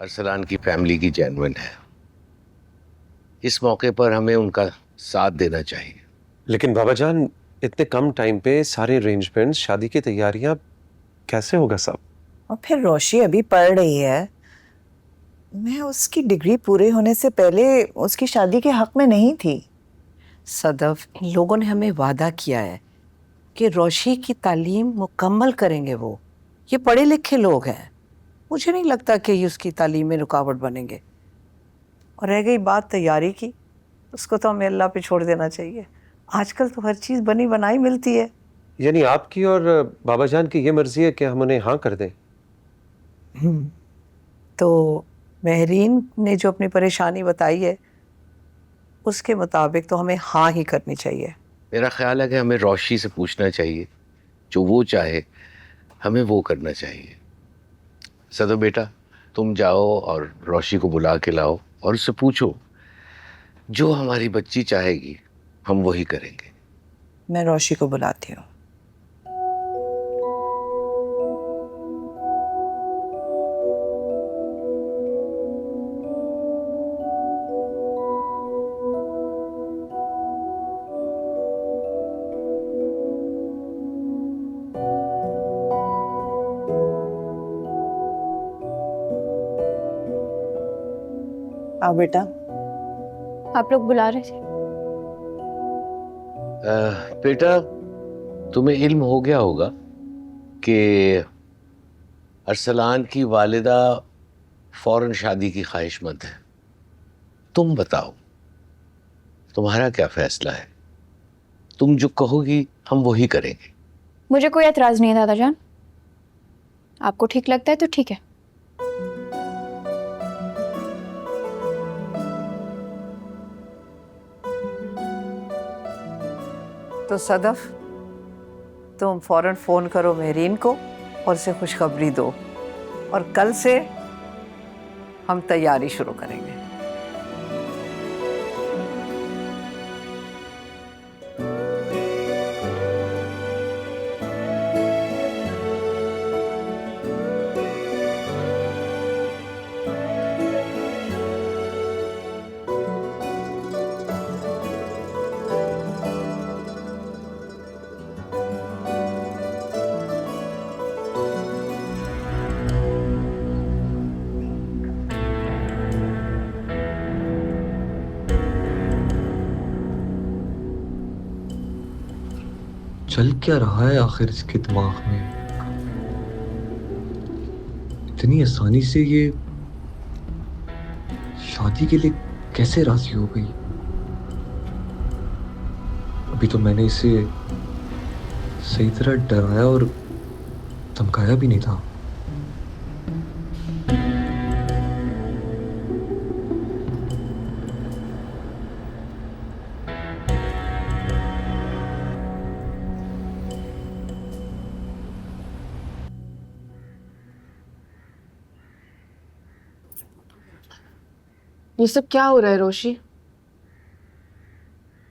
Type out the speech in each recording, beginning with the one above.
अरसलान की फैमिली की जेन्युइन है। इस मौके पर हमें उनका साथ देना चाहिए। लेकिन बाबा जान, इतने कम टाइम पे सारे अरेंजमेंट्स, शादी की तैयारियां कैसे होगा सब? और फिर रोशी अभी पढ़ रही है। मैं उसकी डिग्री पूरे होने से पहले उसकी शादी के हक में नहीं थी। सदफ, इन लोगों ने हमें वादा किया है कि रोशी की तालीम मुकम्मल करेंगे। वो ये पढ़े लिखे लोग हैं, मुझे नहीं लगता कि ये उसकी तालीम में रुकावट बनेंगे। और रह गई बात तैयारी की, उसको तो हमें अल्लाह पे छोड़ देना चाहिए। आजकल तो हर चीज़ बनी बनाई मिलती है। यानी आपकी और बाबा जान की ये मर्जी है कि हम उन्हें हाँ कर दें? तो महरीन ने जो अपनी परेशानी बताई है उसके मुताबिक तो हमें हाँ ही करनी चाहिए। मेरा ख्याल है कि हमें रोशी से पूछना चाहिए, जो वो चाहे हमें वो करना चाहिए। सदो बेटा, तुम जाओ और रोशी को बुला के लाओ और उससे पूछो, जो हमारी बच्ची चाहेगी हम वही करेंगे। मैं रोशी को बुलाती हूँ। आओ बेटा। आप लोग बुला रहे थे? बेटा, तुम्हें इल्म हो गया होगा कि अरसलान की वालिदा फौरन शादी की ख्वाहिशमंद है। तुम बताओ, तुम्हारा क्या फैसला है? तुम जो कहोगी हम वही करेंगे। मुझे कोई एतराज नहीं है दादा जान, आपको ठीक लगता है तो ठीक है। तो सदफ, तुम फौरन फोन करो महरीन को और उसे खुशखबरी दो, और कल से हम तैयारी शुरू करेंगे। चल क्या रहा है आखिर इसके दिमाग में? इतनी आसानी से ये शादी के लिए कैसे राजी हो गई? अभी तो मैंने इसे सही तरह डराया और धमकाया भी नहीं था। ये सब क्या हो रहा है रोशी?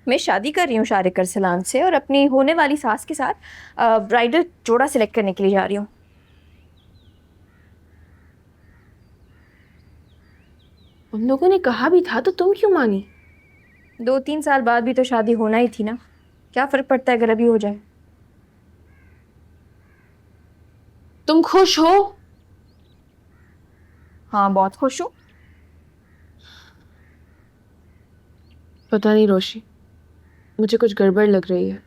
मैं शादी कर रही हूँ शारिक अरसलान से, और अपनी होने वाली सास के साथ ब्राइडल जोड़ा सिलेक्ट करने के लिए जा रही हूँ। उन लोगों ने कहा भी था तो तुम क्यों मानी? 2-3 साल बाद भी तो शादी होना ही थी ना, क्या फर्क पड़ता है अगर अभी हो जाए। तुम खुश हो? हाँ, बहुत खुश हूँ। पता नहीं रोशी, मुझे कुछ गड़बड़ लग रही है।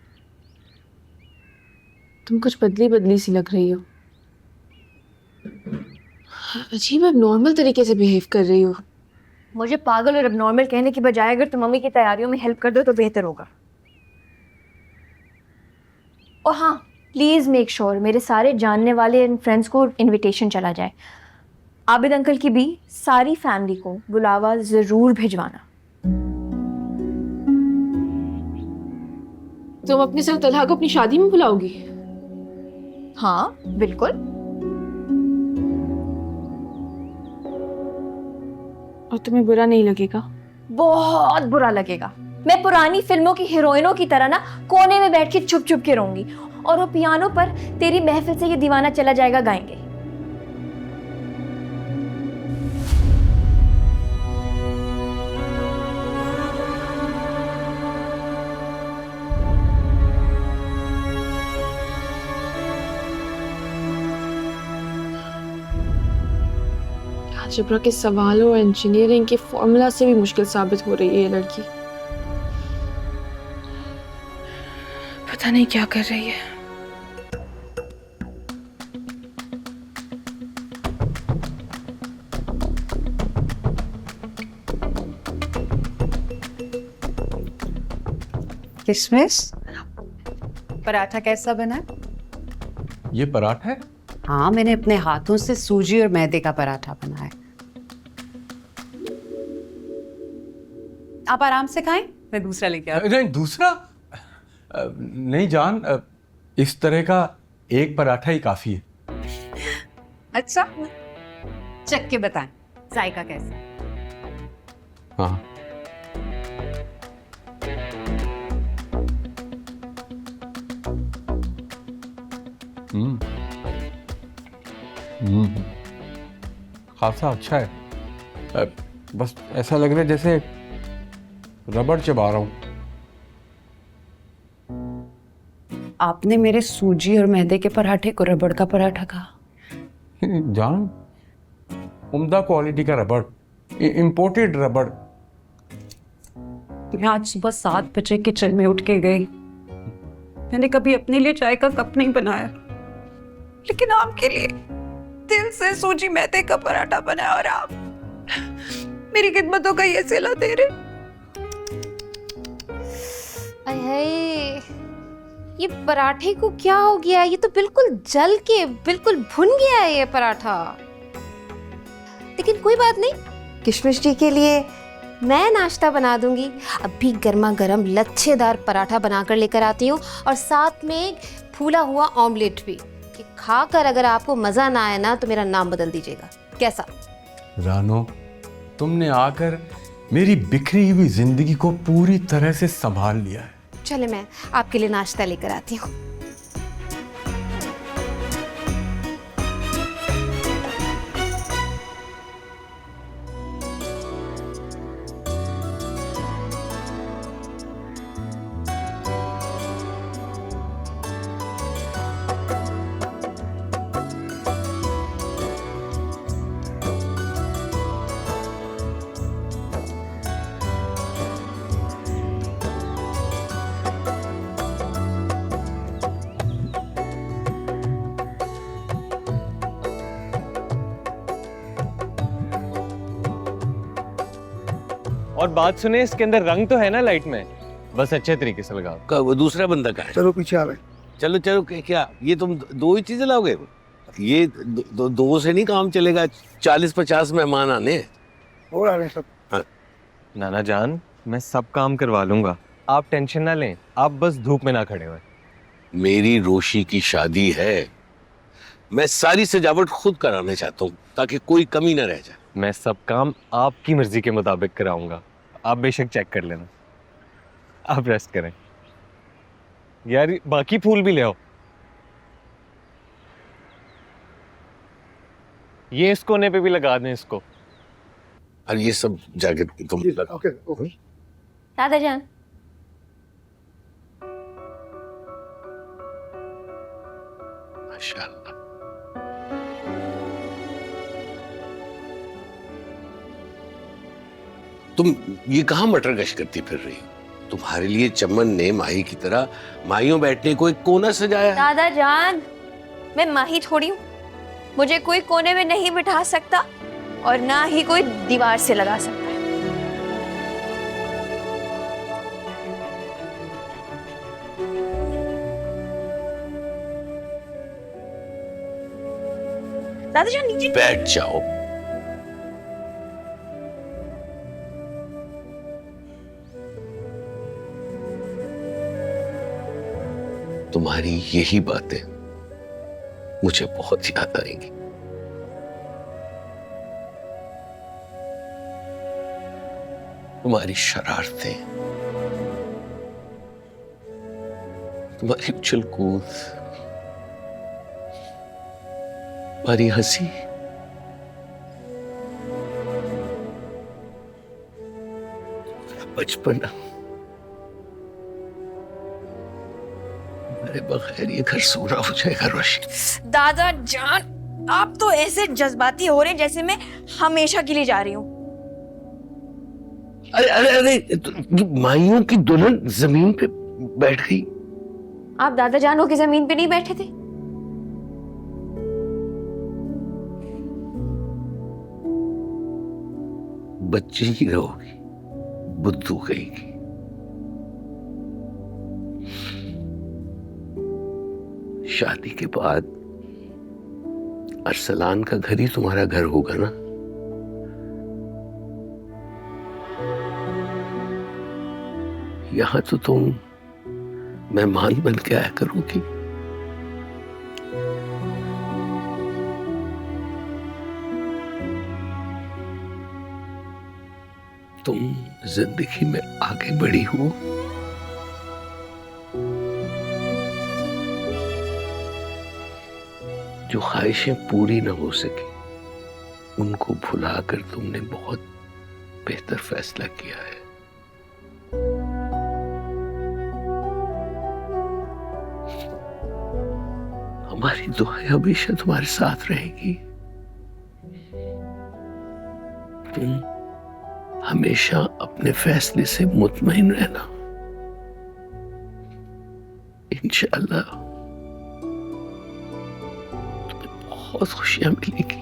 तुम कुछ बदली बदली सी लग रही हो। अजीब अब नॉर्मल तरीके से बिहेव कर रही हो। मुझे पागल और एबनॉर्मल कहने की बजाय अगर तुम मम्मी की तैयारियों में हेल्प कर दो तो बेहतर होगा। और हाँ, प्लीज़ मेक श्योर मेरे सारे जानने वाले एंड फ्रेंड्स को इनविटेशन चला जाए। आबिद अंकल की भी सारी फैमिली को बुलावा ज़रूर भिजवाना। तुम अपने साथ तलहा को अपनी शादी में बुलाओगी? हाँ बिल्कुल। और तुम्हें बुरा नहीं लगेगा? बहुत बुरा लगेगा। मैं पुरानी फिल्मों की हीरोइनों की तरह ना कोने में बैठ के चुप चुप के रहूंगी, और वो पियानो पर तेरी महफिल से ये दीवाना चला जाएगा गाएंगे। अलजेब्रा के सवालों और इंजीनियरिंग के फॉर्मूला से भी मुश्किल साबित हो रही है ये लड़की। पता नहीं क्या कर रही है। किशमिश, पराठा कैसा बना? ये पराठा है? हाँ, मैंने अपने हाथों से सूजी और मैदे का पराठा बनाया। आप आराम से खाएं, मैं दूसरा लेके आती नहीं, दूसरा नहीं जान, इस तरह का एक पराठा ही काफी है। हूँ। अच्छा, चख के बताएं जायका कैसा? हाँ, हम्म हम्म, खासा अच्छा है। बस ऐसा लग रहा है जैसे रबड़ चबा रहा हूँ। आपने मेरे सूजी और मैदे के पराठे को रबड़ का पराठा कहा? जान, उम्दा क्वालिटी का रबड़, इंपोर्टेड रबड़। मैं आज सुबह 7 बजे किचन में उठ के गई। मैंने कभी अपने लिए चाय का कप नहीं बनाया, लेकिन आपके लिए दिल से सूजी मैदे का पराठा बनाया, और आप मेरी खिदमतों का ये सिला दे रहे। अये, ये पराठे को क्या हो गया? ये तो बिल्कुल जल के बिल्कुल भुन गया है ये पराठा। लेकिन कोई बात नहीं, किशमिश जी के लिए मैं नाश्ता बना दूंगी। अभी गर्मा गर्म लच्छेदार पराठा बनाकर लेकर आती हूँ, और साथ में फूला हुआ ऑमलेट भी। कि खाकर अगर आपको मजा ना आए ना तो मेरा नाम बदल दीजिएगा। कैसा? रानो, तुमने आकर मेरी बिखरी हुई जिंदगी को पूरी तरह से संभाल लिया है। चले, मैं आपके लिए नाश्ता लेकर आती हूँ। और बात सुने, इसके अंदर रंग तो है ना लाइट में, बस अच्छे तरीके से लगाओ। वो दूसरा बंदा कहाँ है? चलो पीछे आ रहे। चलो चलो, क्या ये तुम दो ही चीजें लाओगे? ये दो से नहीं काम चलेगा, 40-50 मेहमान आने हैं। और आ रहे हैं सब। हाँ। नाना जान, मैं सब काम करवा लूंगा, आप टेंशन ना लें, आप बस धूप में ना खड़े हुए। मेरी रोशी की शादी है, मैं सारी सजावट खुद कराना चाहता हूँ ताकि कोई कमी ना रह जाए। मैं सब काम आपकी मर्जी के मुताबिक कराऊंगा, आप बेशक चेक कर लेना। आप रेस्ट करें। यार, बाकी फूल भी ले आओ। ये इस कोने पे भी लगा दें इसको। और ये सब जाके तुम लगाओ। Okay okay. दादा जान, माशाअल्लाह। तुम ये कहाँ मटर गश करती फिर रही हो? तुम्हारे लिए चमन ने माही की तरह माहियों बैठने को एक कोना सजाया है। दादा जान, मैं माही थोड़ी हूँ, मुझे कोई कोने में नहीं बिठा सकता और ना ही कोई दीवार से लगा सकता है। दादा जान नीचे बैठ जाओ। तुम्हारी यही बातें मुझे बहुत याद आएंगी। तुम्हारी शरारतें, तुम्हारी उछल कूद, तुम्हारी हंसी, बचपना। मेरे बगैर ये घर सूना हो जाएगा रोशी। दादा जान, आप तो ऐसे जज्बाती हो रहे हैं जैसे मैं हमेशा के लिए जा रही हूँ। अरे अरे अरे माइयों की दुल्हन जमीन पे बैठ गई। आप दादा जानों की जमीन पे नहीं बैठे थे? बच्चे ही रहोगी, बुद्धू कहेगी। शादी के बाद अरसलान का घर ही तुम्हारा घर होगा ना। यहां तो तुम मेहमान बन के आया करोगी। तुम जिंदगी में आगे बढ़ी हो, जो ख्वाहिशें पूरी न हो सकी उनको भुलाकर तुमने बहुत बेहतर फैसला किया है। हमारी दुआएं हमेशा तुम्हारे साथ रहेगी। तुम हमेशा अपने फैसले से मुतमईन रहना। इंशाअल्लाह तुम्हें बहुत खुशियां मिलेगी।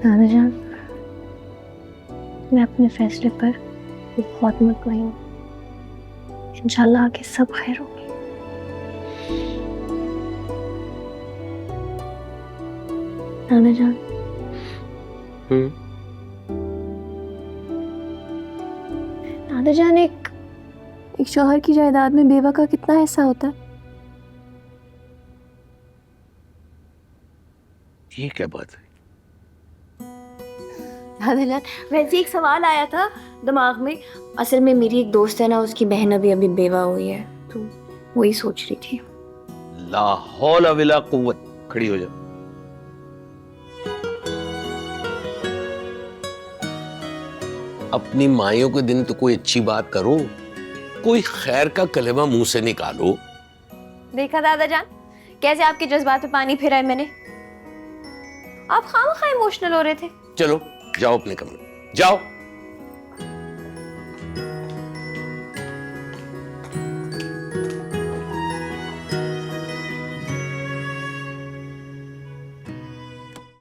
दादा जान, मैं अपने फैसले पर बहुत मुतमईन हूँ। इंशाल्लाह आगे सब खैर होगी। दादा जान, दादा जान, एक शौहर की जायदाद में बेवा का कितना हिस्सा होता है? ये क्या बात है? दादा जान, वैसे एक सवाल आया था दिमाग में। असल में मेरी एक दोस्त है ना, उसकी बहन अभी अभी बेवा हुई है, तो वही सोच रही थी। ला हौला वला कुव्वत। खड़ी हो जाओ। अपनी माइयों के दिन तो कोई अच्छी बात करो, कोई खैर का कलेमा मुंह से निकालो। देखा दादा जान, कैसे आपके जज्बात पे पानी फेरा है मैंने। आप खामखा इमोशनल हो रहे थे। चलो जाओ अपने कमरे, जाओ।